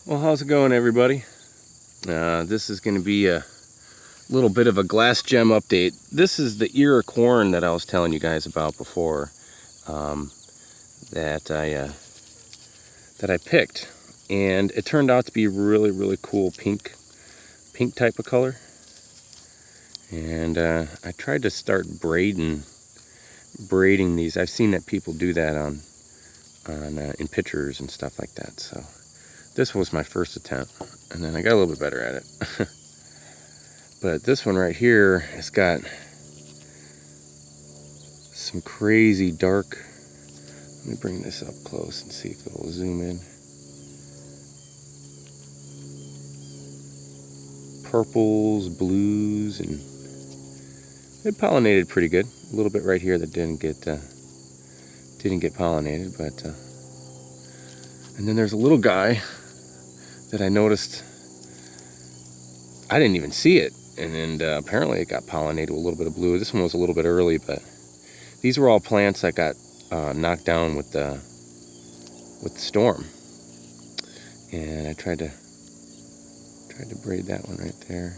Well, how's it going, everybody? This is going to be a little bit of a glass gem update. This is the ear of corn that I was telling you guys about before, that I picked, and it turned out to be really cool pink type of color. And I tried to start braiding these. I've seen that people do that on in pictures and stuff like that. So this was my first attempt, and then I got a little bit better at it. But this one right here has got some crazy dark. Let me bring this up close and see if it will zoom in. Purples, blues, and it pollinated pretty good. A little bit right here that didn't get pollinated, but and then there's a little guy that I noticed. I didn't even see it, and apparently it got pollinated with a little bit of blue. This one was a little bit early, but these were all plants that got knocked down with the storm. And I tried to braid that one right there.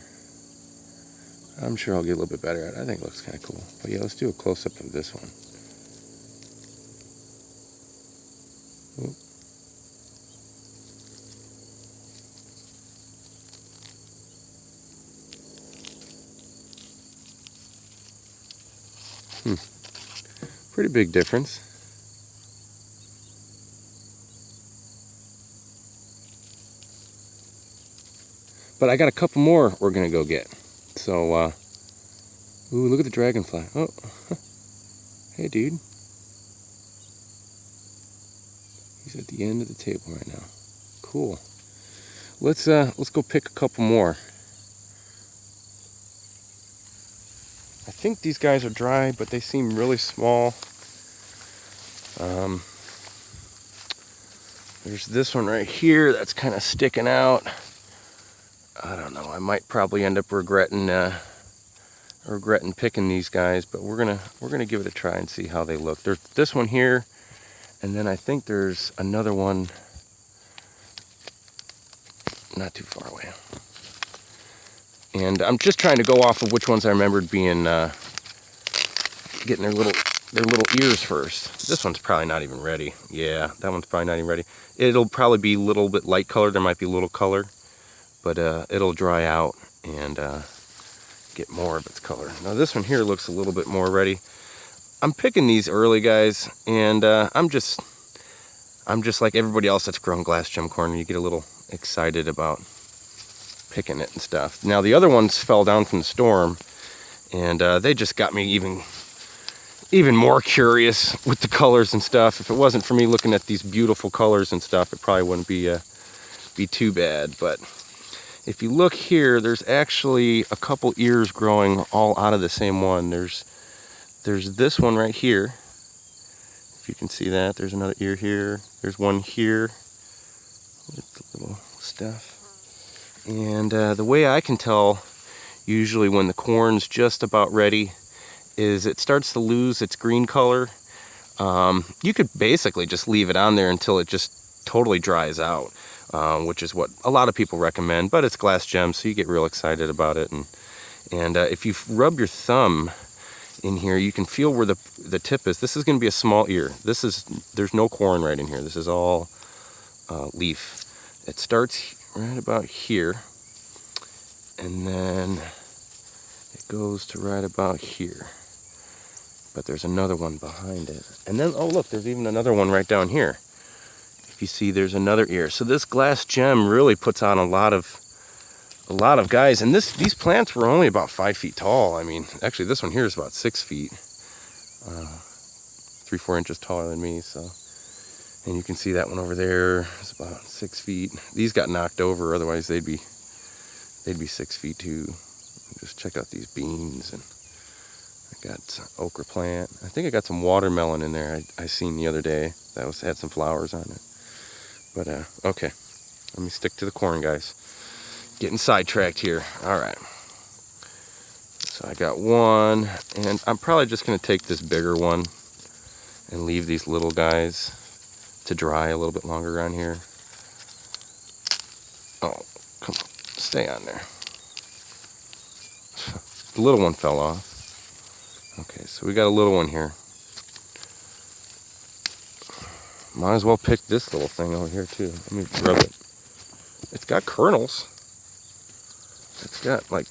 I'm sure I'll get a little bit better at it. I think it looks kind of cool. But yeah, let's do a close-up of this one. Oop. Pretty big difference. But I got a couple more we're gonna go get. So, ooh, look at the dragonfly. Oh, hey, dude. He's at the end of the table right now. Cool. Let's go pick a couple more. I think these guys are dry, but they seem really small. There's this one right here that's kind of sticking out. I don't know. I might probably end up regretting picking these guys, but we're gonna give it a try and see how they look. There's this one here, and then I think there's another one not too far away. And I'm just trying to go off of which ones I remembered being getting their little ears first. This one's probably not even ready. Yeah, that one's probably not even ready. It'll probably be a little bit light colored. There might be a little color, but it'll dry out and get more of its color. Now this one here looks a little bit more ready. I'm picking these early, guys, and I'm just like everybody else that's grown glass gem corn. You get a little excited about picking it and stuff. Now the other ones fell down from the storm, and they just got me even more curious with the colors and stuff. If it wasn't for me looking at these beautiful colors and stuff, it probably wouldn't be too bad. But if you look here, there's actually a couple ears growing all out of the same one. There's this one right here. If you can see that, there's another ear here. There's one here with the little stuff. And the way I can tell, usually when the corn's just about ready, is it starts to lose its green color. You could basically just leave it on there until it just totally dries out, which is what a lot of people recommend, but it's glass gem, so you get real excited about it. And if you rub your thumb in here, you can feel where the tip is. This is going to be a small ear. There's no corn right in here. This is all leaf. It starts right about here, and then it goes to right about here. But there's another one behind it. And then, oh look, there's even another one right down here. If you see, there's another ear. So this glass gem really puts on a lot of guys. And these plants were only about 5 feet tall. I mean, actually this one here is about 6 feet. 3-4 inches taller than me, so. And you can see that one over there is about 6 feet. These got knocked over, otherwise they'd be 6 feet too. Just check out these beans, and I got okra plant. I think I got some watermelon in there I seen the other day. That had some flowers on it. But okay, let me stick to the corn, guys. Getting sidetracked here. All right. So I got one, and I'm probably just gonna take this bigger one and leave these little guys to dry a little bit longer around here. Oh, come on. Stay on there. The little one fell off. Okay, so we got a little one here. Might as well pick this little thing over here too. Let me rub it. It's got kernels. It's got like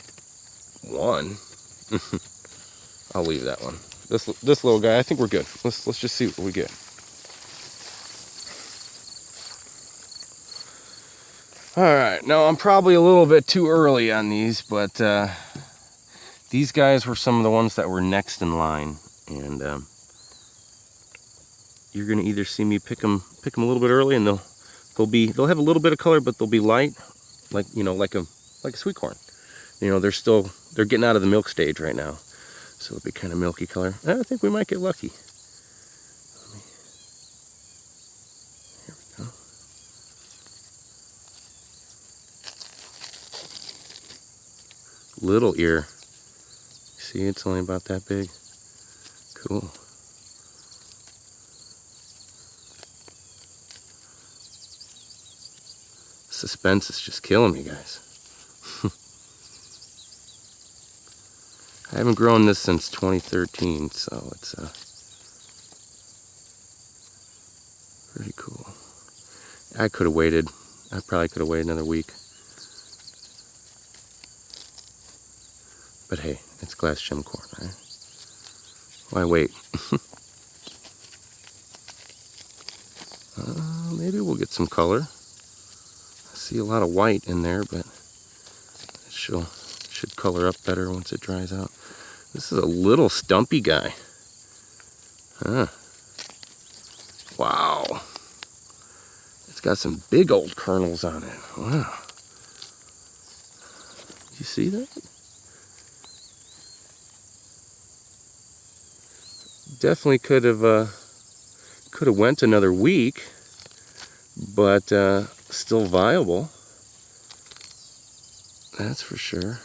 one. I'll leave that one. This little guy, I think we're good. Let's just see what we get. Alright, now I'm probably a little bit too early on these, but these guys were some of the ones that were next in line. And you're gonna either see me pick them a little bit early, and they'll have a little bit of color, but they'll be light, like like a sweet corn. They're getting out of the milk stage right now, so it'll be kind of milky color. I think we might get lucky. Here we go. Little ear. See, it's only about that big. Cool. Suspense is just killing me, guys. I haven't grown this since 2013, so it's pretty cool. I could have waited. I probably could have waited another week. But hey, it's glass gem corn, right? Why wait? Maybe we'll get some color. I see a lot of white in there, but it should color up better once it dries out. This is a little stumpy guy. Huh. Wow. It's got some big old kernels on it. Wow. You see that? Definitely could have went another week, but still viable. That's for sure.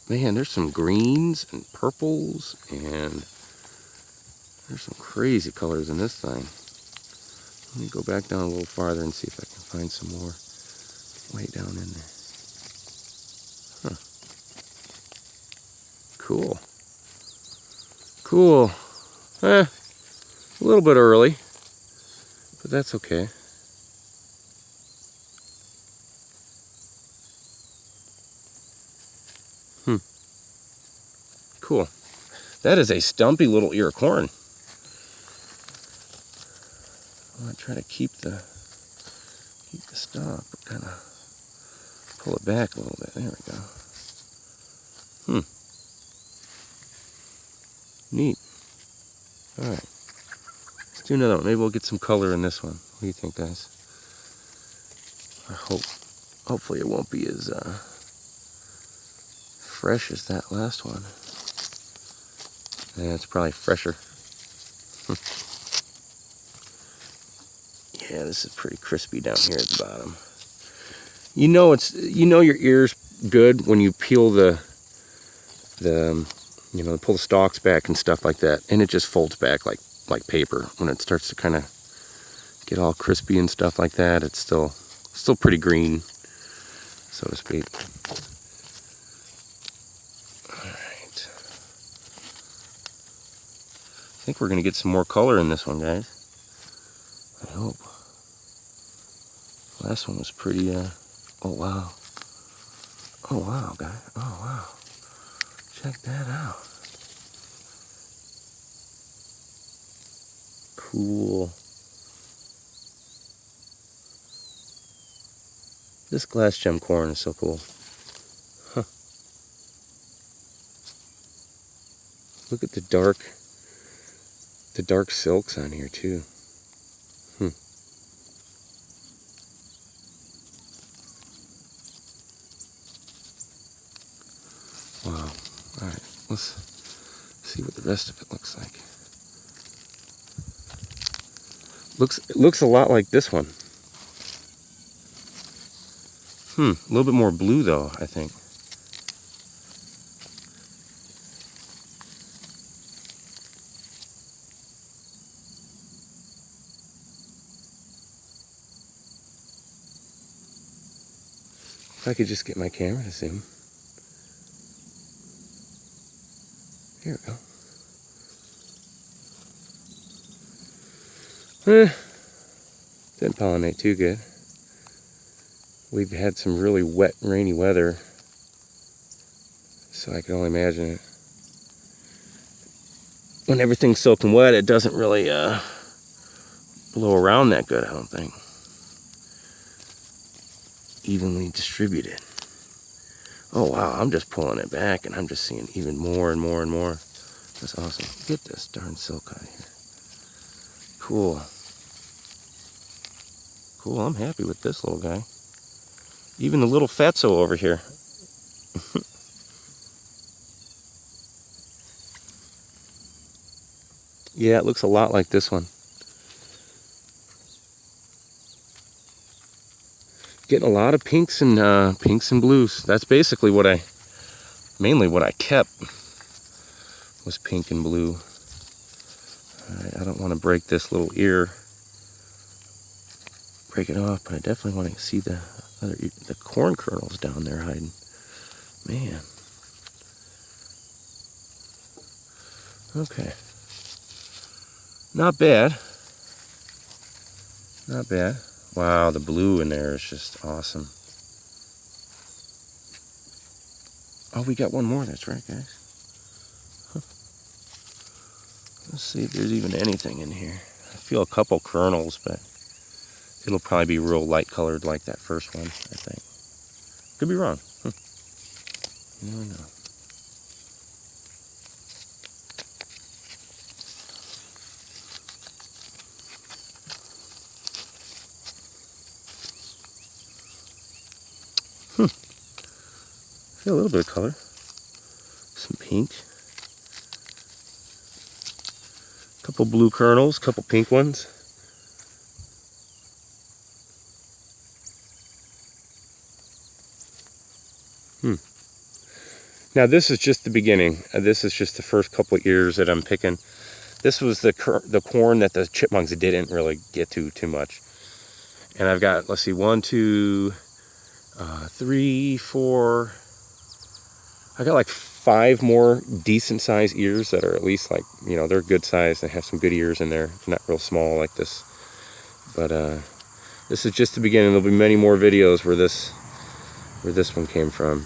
Man, there's some greens and purples, and there's some crazy colors in this thing. Let me go back down a little farther and see if I can find some more way down in there. Huh. Cool. Cool. A little bit early, but that's okay. Cool. That is a stumpy little ear of corn. I'm gonna try to keep the stalk, but kind of pull it back a little bit. There we go. Neat. All right. Let's do another one. Maybe we'll get some color in this one. What do you think, guys? Hopefully it won't be as fresh as that last one. Yeah, it's probably fresher. Yeah, this is pretty crispy down here at the bottom. You know your ear's good when you peel pull the stalks back and stuff like that, and it just folds back like paper. When it starts to kind of get all crispy and stuff like that, it's still pretty green, so to speak. Alright. I think we're going to get some more color in this one, guys. I hope. Last one was pretty, oh wow. Oh wow, guys. Oh wow. Check that out. Cool. This glass gem corn is so cool. Huh. Look at the dark silks on here too. Wow. Alright, let's see what the rest of it looks like. It looks a lot like this one. A little bit more blue though, I think. If I could just get my camera to zoom. Here we go. Didn't pollinate too good. We've had some really wet, rainy weather, so I can only imagine it. When everything's soaking wet, it doesn't really blow around that good, I don't think. Evenly distributed. Oh wow, I'm just pulling it back and I'm just seeing even more and more and more. That's awesome. Get this darn silk out of here. Cool. Cool, I'm happy with this little guy. Even the little fatso over here. Yeah, it looks a lot like this one. Getting a lot of pinks and blues. That's basically what mainly what I kept was pink and blue. Alright, I don't want to break this little ear. Break it off, but I definitely want to see the corn kernels down there hiding. Man. Okay. Not bad. Not bad. Wow, the blue in there is just awesome. Oh, we got one more. That's right, guys. Huh. Let's see if there's even anything in here. I feel a couple kernels, but it'll probably be real light colored like that first one, I think. Could be wrong. You never know. Feel a little bit of color. Some pink. Couple blue kernels, couple pink ones. Now this is just the beginning. This is just the first couple of ears that I'm picking. This was the corn that the chipmunks didn't really get to too much. And I've got, let's see, 1, 2, 3, 4. I got like 5 more decent sized ears that are at least like, you know, they're good size. They have some good ears in there. They're not real small like this. But this is just the beginning. There'll be many more videos where this one came from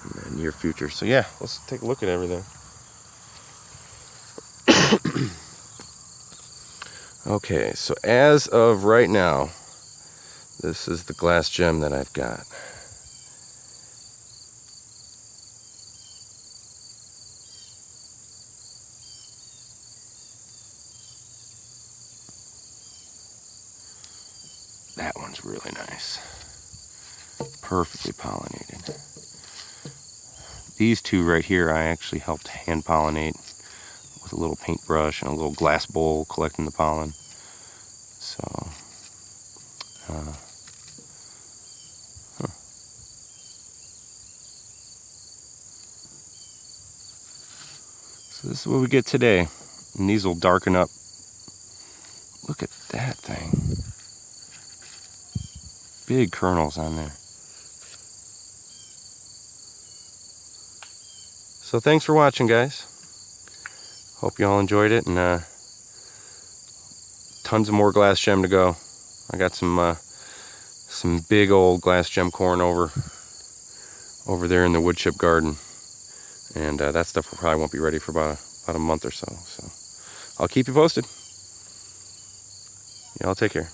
in the near future. So yeah, let's take a look at everything. Okay, so as of right now, this is the glass gem that I've got. That one's really nice. Perfectly pollinated. These two right here I actually helped hand pollinate with a little paintbrush and a little glass bowl collecting the pollen. So, so this is what we get today. And these will darken up. Look at that thing. Big kernels on there. So thanks for watching, guys. Hope you all enjoyed it, and tons of more glass gem to go. I got some big old glass gem corn over there in the wood chip garden, and that stuff probably won't be ready for about a month or so. So I'll keep you posted. Y'all take care.